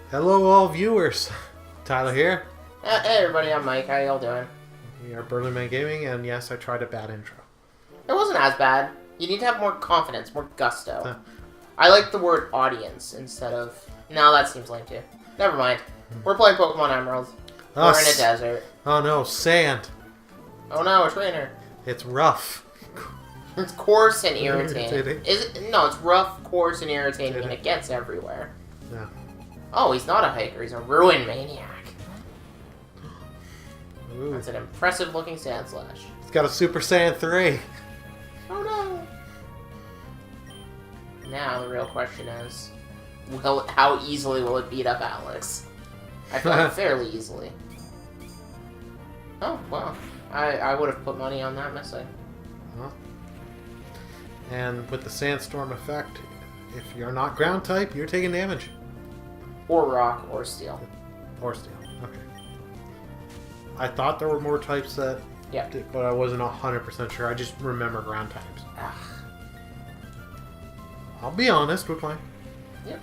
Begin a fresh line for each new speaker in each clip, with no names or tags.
Hello, all viewers. Tyler here.
Hey everybody, I'm Mike. How y'all doing?
We are BurlyCast Gaming, and yes, I tried a bad intro.
It wasn't as bad. You need to have more confidence, more gusto. I like the word audience instead of... No, that seems lame too. Never mind. We're playing Pokemon Emerald. We're in a desert.
Oh no, sand.
Oh no, a trainer.
It's rough.
It's coarse and irritating. No, it's rough, coarse, and irritating, and it gets everywhere.
Yeah.
Oh, he's not a hiker. He's a ruin maniac.
Ooh.
That's an impressive looking Sand Slash.
It's got a Super Saiyan 3.
Oh no. Now the real question is, how easily will it beat up Alex? I feel like fairly easily. Oh, well. I would have put money on that missing.
Huh. And with the Sandstorm effect, if you're not ground type, you're taking damage.
Or rock, or steel.
Or steel. Okay. I thought there were more types that did, but I wasn't 100% sure. I just remember ground types. I'll be honest with mine.
Yep.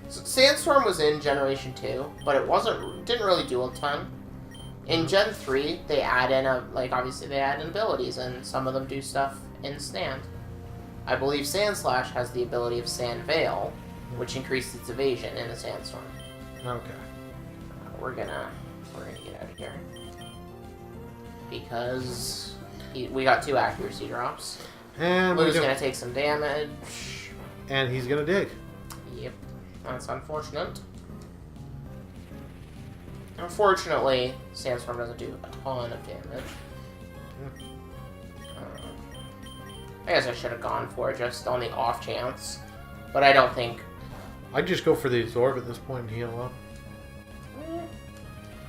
So Sandstorm was in Generation 2, but it didn't really do a ton. In Gen 3, they add in obviously they add in abilities, and some of them do stuff in Sand. I believe Sand Slash has the ability of Sand Veil, which increased its evasion in the Sandstorm.
Okay.
We're gonna get out of here. Because we got 2 accuracy drops.
And
Lou's gonna take some damage.
And he's gonna dig.
Yep. That's unfortunate. Unfortunately, Sandstorm doesn't do a ton of damage.
Yeah.
I guess I should have gone for it just on the off chance. But I don't think...
I'd just go for the Absorb at this point and heal up.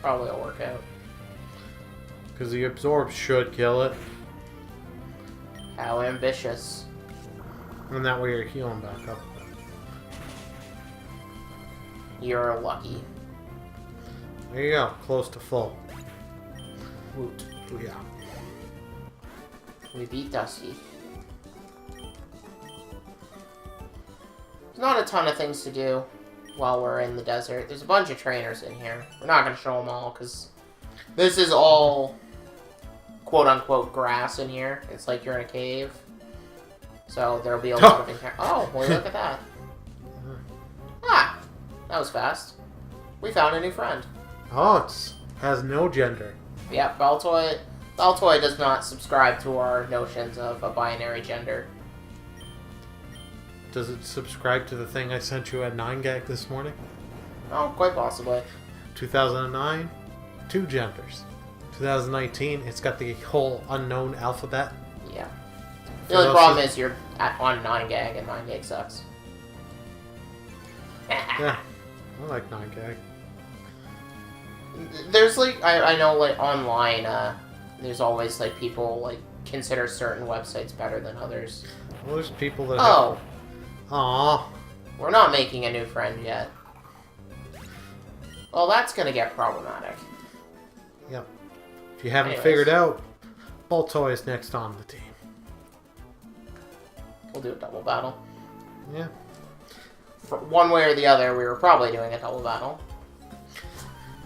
Probably will work out.
Because the Absorb should kill it.
How ambitious.
And that way you're healing back up.
You're lucky.
There you go. Close to full.
Woot.
Yeah.
We beat Dusty. There's not a ton of things to do while we're in the desert. There's a bunch of trainers in here. We're not going to show them all because this is all quote-unquote grass in here. It's like you're in a cave. So there'll be a lot of... Oh, well, look at that. Ah! That was fast. We found a new friend.
Oh, it has no gender.
Yep, Baltoy does not subscribe to our notions of a binary gender.
Does it subscribe to the thing I sent you at 9gag this morning?
Oh, quite possibly.
2009, 2 genders. 2019, it's got the whole unknown alphabet.
Yeah. The only problem is you're on 9gag, and 9gag sucks.
Yeah, I like 9gag.
There's I know online, there's always people consider certain websites better than others.
Well, there's people that
Oh.
Aww.
We're not making a new friend yet. Well, that's gonna get problematic.
Yep. If you haven't figured out, Baltoy is next on the team.
We'll do a double battle.
Yeah.
For one way or the other, we were probably doing a double battle.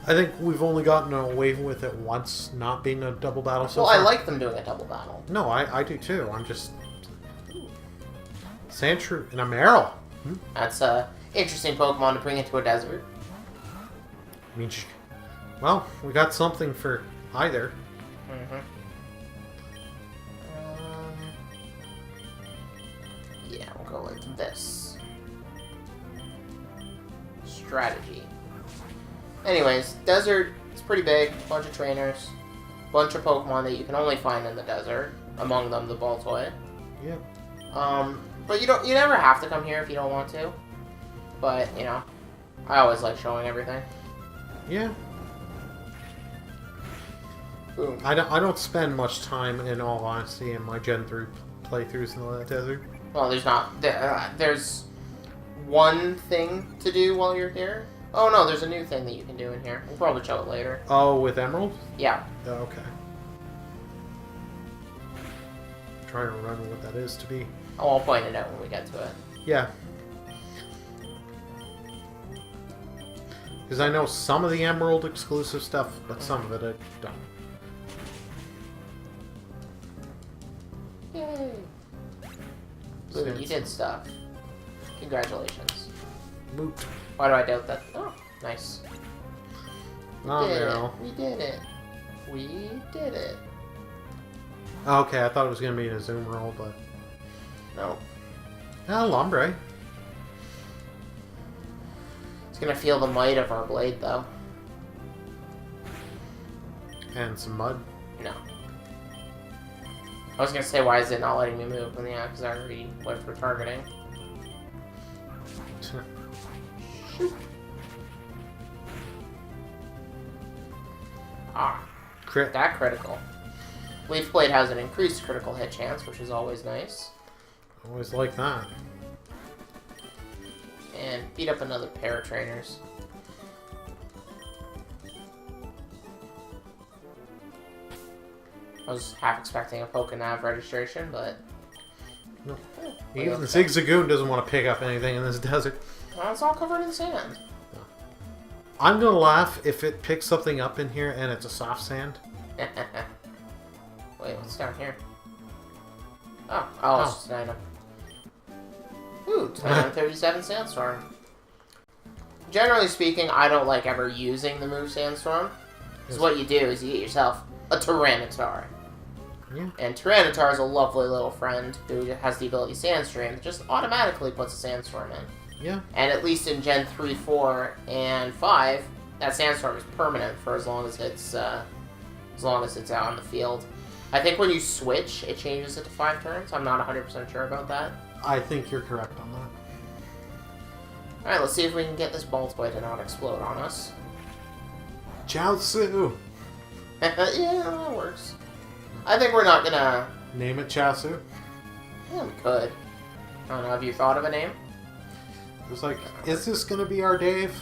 I think we've only gotten away with it once, not being a double battle so
far.
far.
I like them doing a double battle.
No, I do too. I'm just... Sandshrew and a Meryl.
That's a interesting Pokemon to bring into a desert.
I mean, well, we got something for either.
Yeah, we'll go like this. Strategy. Anyways, desert is pretty big. Bunch of trainers. Bunch of Pokemon that you can only find in the desert. Among them, the Baltoy.
Yeah.
But you never have to come here if you don't want to. But, I always like showing everything.
Yeah.
Boom.
I don't spend much time, in all honesty, in my Gen 3 playthroughs in the desert.
Well, there's one thing to do while you're here. Oh no, there's a new thing that you can do in here. We'll probably show it later.
Oh, with Emerald?
Yeah.
Oh, okay. I'm trying to remember what that is to be.
Oh, I'll point it out when we get to it.
Yeah. Because I know some of the Emerald exclusive stuff, but some of it I don't.
Yay! Blue, you did stuff. Congratulations.
Moot.
Why do I doubt that? Oh, nice. We did it. We did it.
Okay, I thought it was going to be in a zoom roll, but...
No.
Ah, Lombre.
It's going to feel the might of our blade, though.
And some mud.
No. I was going to say, why is it not letting me move? And yeah, because I already went for targeting. Shoot. Ah.
Crit.
That critical. Leaf Blade has an increased critical hit chance, which is always nice.
Always like that.
And beat up another pair of trainers. I was half expecting a Pokénav registration, but...
No. Even Zigzagoon doesn't want to pick up anything in this desert.
Well, it's all covered in sand.
I'm gonna laugh if it picks something up in here and it's a soft sand.
Wait, what's down here? Oh, it's just an item. Ooh, 237 Sandstorm. Generally speaking, I don't like ever using the move Sandstorm. Because what you do is you get yourself a Tyranitar.
Yeah.
And Tyranitar is a lovely little friend who has the ability Sandstream that just automatically puts a Sandstorm in.
Yeah.
And at least in Gen 3, 4, and 5, that Sandstorm is permanent for as long as it's out on the field. I think when you switch, it changes it to 5 turns. I'm not 100% sure about that.
I think you're correct on that.
Alright, let's see if we can get this Baltoy to not explode on us.
Chaozu!
Yeah, that works. I think we're not gonna...
Name it Chaozu?
Yeah, we could. I don't know, have you thought of a name?
It was like, is this gonna be our Dave?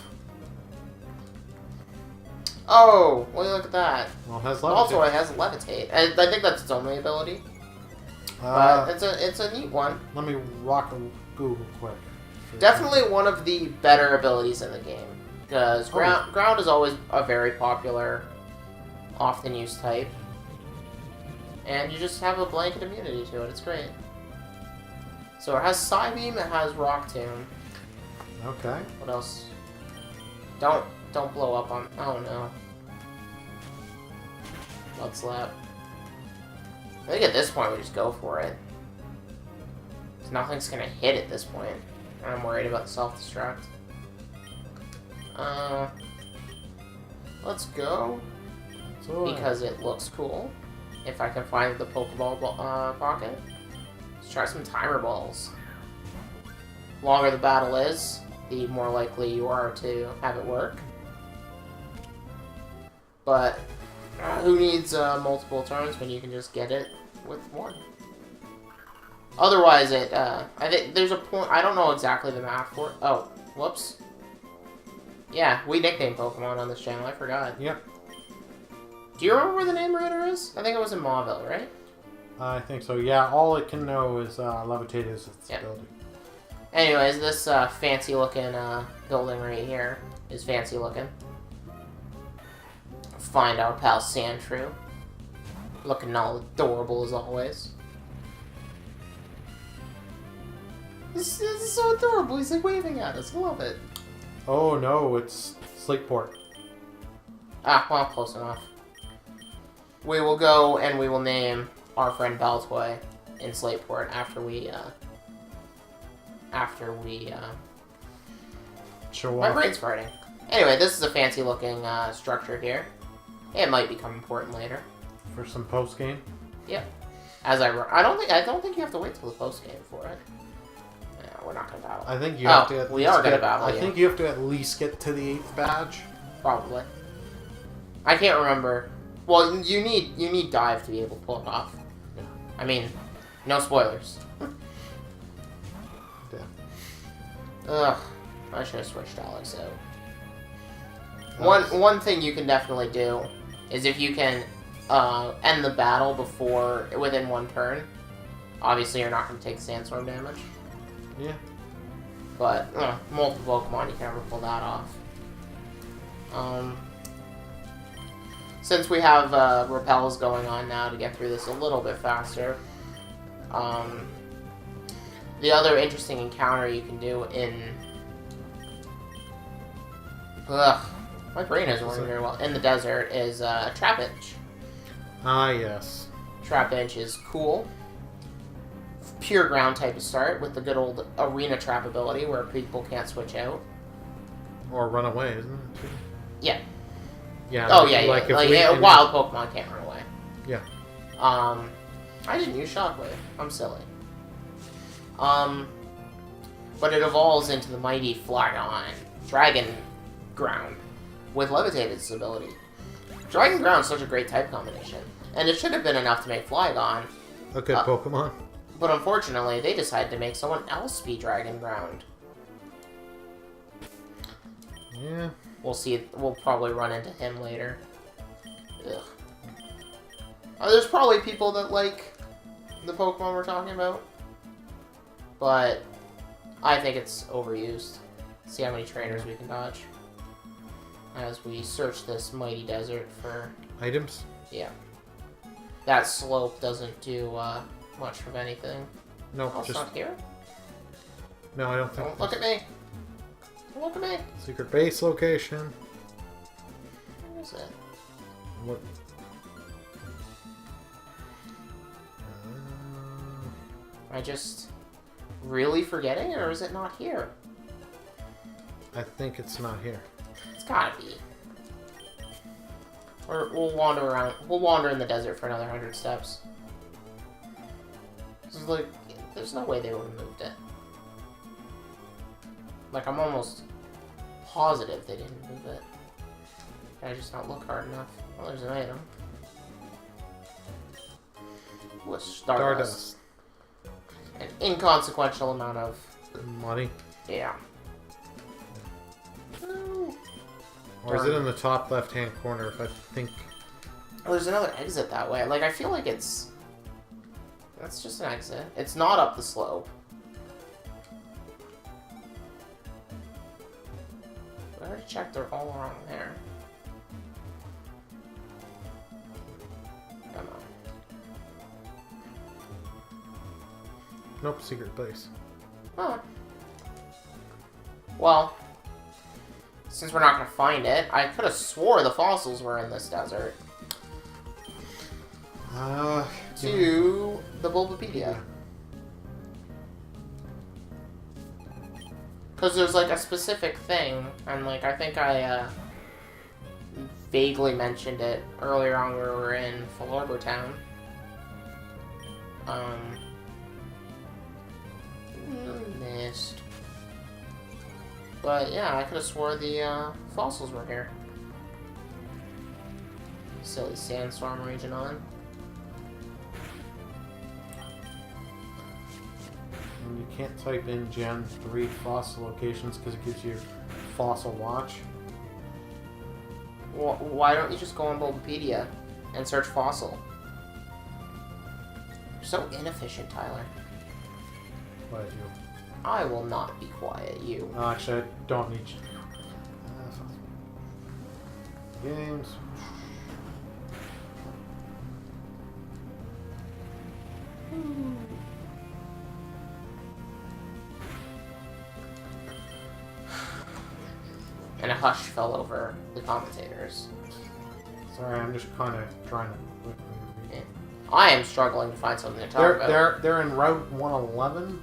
Oh, well, look at that.
Well, it has Levitate.
Also, it has Levitate. I think that's its only ability. But it's a neat one.
Let me rock a Google quick.
Definitely one of the better abilities in the game. Because ground is always a very popular, often used type. And you just have a blanket immunity to it. It's great. So it has Psybeam, it has Rock Tomb.
Okay.
What else? Don't blow up on... Oh no. Blood Slap. I think at this point we just go for it. Because nothing's gonna hit at this point. I'm worried about the self-destruct. Let's go. Because it looks cool. If I can find the Pokeball pocket. Let's try some Timer Balls. Longer the battle is, the more likely you are to have it work. But who needs multiple turns when you can just get it with one? Otherwise, I think there's a point. I don't know exactly the math for it. Oh, whoops. Yeah, we nicknamed Pokemon on this channel. I forgot.
Yep.
Do you remember where the name Raider is? I think it was in Mauville, right?
I think so. Yeah, all it can know is Levitate is its ability.
Anyways, this fancy-looking building right here is fancy-looking. Find our pal Sandshrew. Looking all adorable as always. This is so adorable. He's like waving at us. I love it.
Oh no, it's Slateport.
Ah, well, close enough. We will go and we will name our friend Baltoy in Slateport after we
Show
my
off.
brain's farting. Anyway, this is a fancy looking structure here. It might become important later.
For some post game.
Yep. I don't think you have to wait till the post game for it. Yeah, we're not gonna battle.
I think you have to.
We are gonna battle.
I think you have to at least get to the 8th badge.
Probably. I can't remember. Well, you need dive to be able to pull it off.
Yeah.
I mean, no spoilers.
Yeah.
Ugh. I should have switched Alex out. One thing you can definitely do is if you can end the battle within 1 turn. Obviously, you're not going to take sandstorm damage.
Yeah.
But multiple Pokemon, you can never pull that off. Since we have repels going on now to get through this a little bit faster, the other interesting encounter you can do in... my brain isn't working very well. In the desert is Trapinch.
Ah, yes.
Trapinch is cool. Pure ground type to start with the good old arena trap ability where people can't switch out.
Or run away, isn't it?
Yeah.
Yeah.
Oh, yeah, like a wild Pokemon can't run away.
Yeah.
I didn't use Shockwave. I'm silly. But it evolves into the mighty Flygon Dragon Ground with Levitated's ability. Dragon Ground is such a great type combination, and it should have been enough to make Flygon
a good Pokemon.
But unfortunately, they decided to make someone else be Dragon Ground.
Yeah.
We'll see. We'll probably run into him later. Ugh. There's probably people that like the Pokemon we're talking about, but I think it's overused. See how many trainers we can dodge as we search this mighty desert for
items.
Yeah, that slope doesn't do much of anything.
No,
oh, it's not here.
No, I don't think.
Don't look at me. Don't look at me.
Secret base location.
Where is it?
What?
Am I just really forgetting, or is it not here?
I think it's not here.
It's gotta be. Or we'll wander around. We'll wander in the desert for another 100 steps. This is like, there's no way they would have moved it. Like, I'm almost positive they didn't move it. Did I just not look hard enough? Well, there's an item. Ooh, a Stardust. An inconsequential amount of
money.
Yeah.
Or is it in the top left-hand corner? If I think.
Oh, there's another exit that way. Like, I feel like it's. That's just an exit. It's not up the slope. I already checked. They're all around there. Come on.
Nope, secret base.
Huh. Well, since we're not going to find it, I could have swore the fossils were in this desert. To the Bulbapedia. Because there's like a specific thing, and like I think I vaguely mentioned it earlier on where we were in Falorbo Town. Missed. But yeah, I could have swore the fossils were here. Silly sandstorm raging on.
And you can't type in Gen 3 fossil locations because it gives you fossil watch.
Well, why don't you just go on Bulbapedia and search fossil? You're so inefficient, Tyler.
What I do?
I will not be quiet, you.
No, actually, I don't need you. Games.
And a hush fell over the commentators.
Sorry, I'm just kind of trying to...
Yeah. I am struggling to find something to talk about.
They're in Route 111.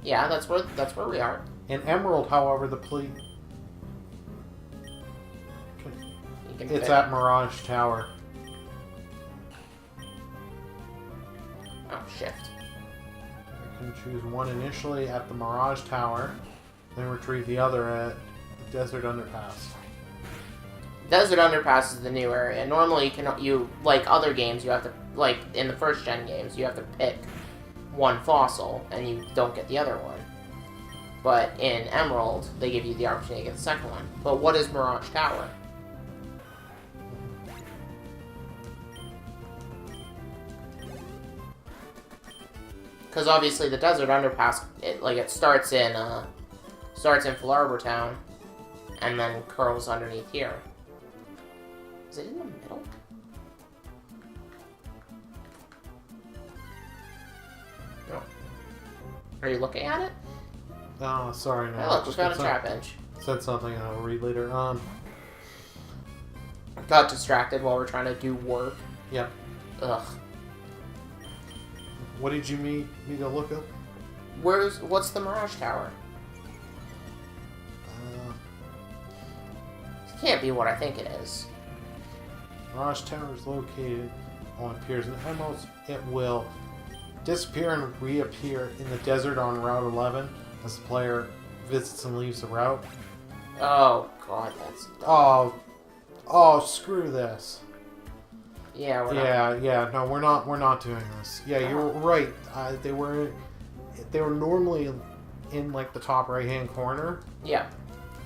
Yeah, that's where we are.
In Emerald, however, the police... It's at Mirage Tower.
Oh, shift.
You can choose one initially at the Mirage Tower, then retrieve the other at the Desert Underpass.
Desert Underpass is the new area. Normally, you like other games, you have to, like in the first gen games, you have to pick one fossil and you don't get the other one. But in Emerald, they give you the opportunity to get the second one. But what is Mirage Tower? Because obviously the Desert Underpass, it starts in Fallarbor Town, and then curls underneath here. Is it in the middle? No. Are you looking at it?
Oh, sorry. No.
Hey, look, we found a trap bench.
Said something I'll read later.
Got distracted while we're trying to do work.
Yep.
Ugh.
What did you need me to look up?
What's the Mirage Tower? It can't be what I think it is.
Mirage Tower is located on piers and emeralds. It will disappear and reappear in the desert on Route 11 as the player visits and leaves the route.
Oh god, that's dumb.
Oh, screw this.
Yeah,
no, we're not doing this. Yeah, you're right. They were normally in like the top right hand corner.
Yeah.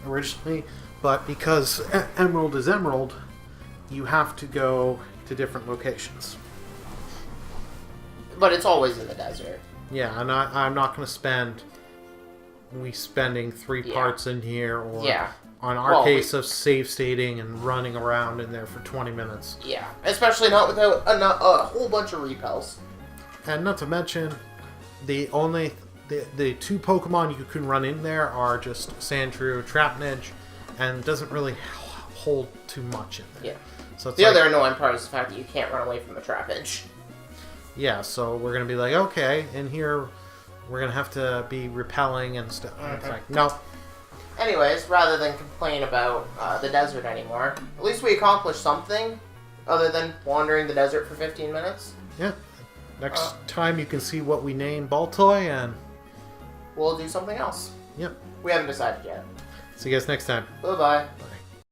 Originally, but because Emerald is Emerald, you have to go to different locations.
But it's always in the desert.
Yeah, and I'm not going to spend spending 3 parts in here, or on our case of save stating and running around in there for 20 minutes.
Yeah, especially not without a whole bunch of repels.
And not to mention, the 2 Pokemon you can run in there are just Sandshrew, Trapinch, and doesn't really hold too much in there.
Yeah.
So it's
the other annoying part is the fact that you can't run away from the Trapinch.
Yeah, so we're going to be like, okay, in here we're going to have to be repelling and stuff. Mm-hmm. It's like, no.
Anyways, rather than complain about the desert anymore, at least we accomplished something other than wandering the desert for 15 minutes.
Yeah. Next time you can see what we name Baltoy, and
we'll do something else.
Yep.
We haven't decided yet.
See you guys next time.
Bye-bye.
Bye.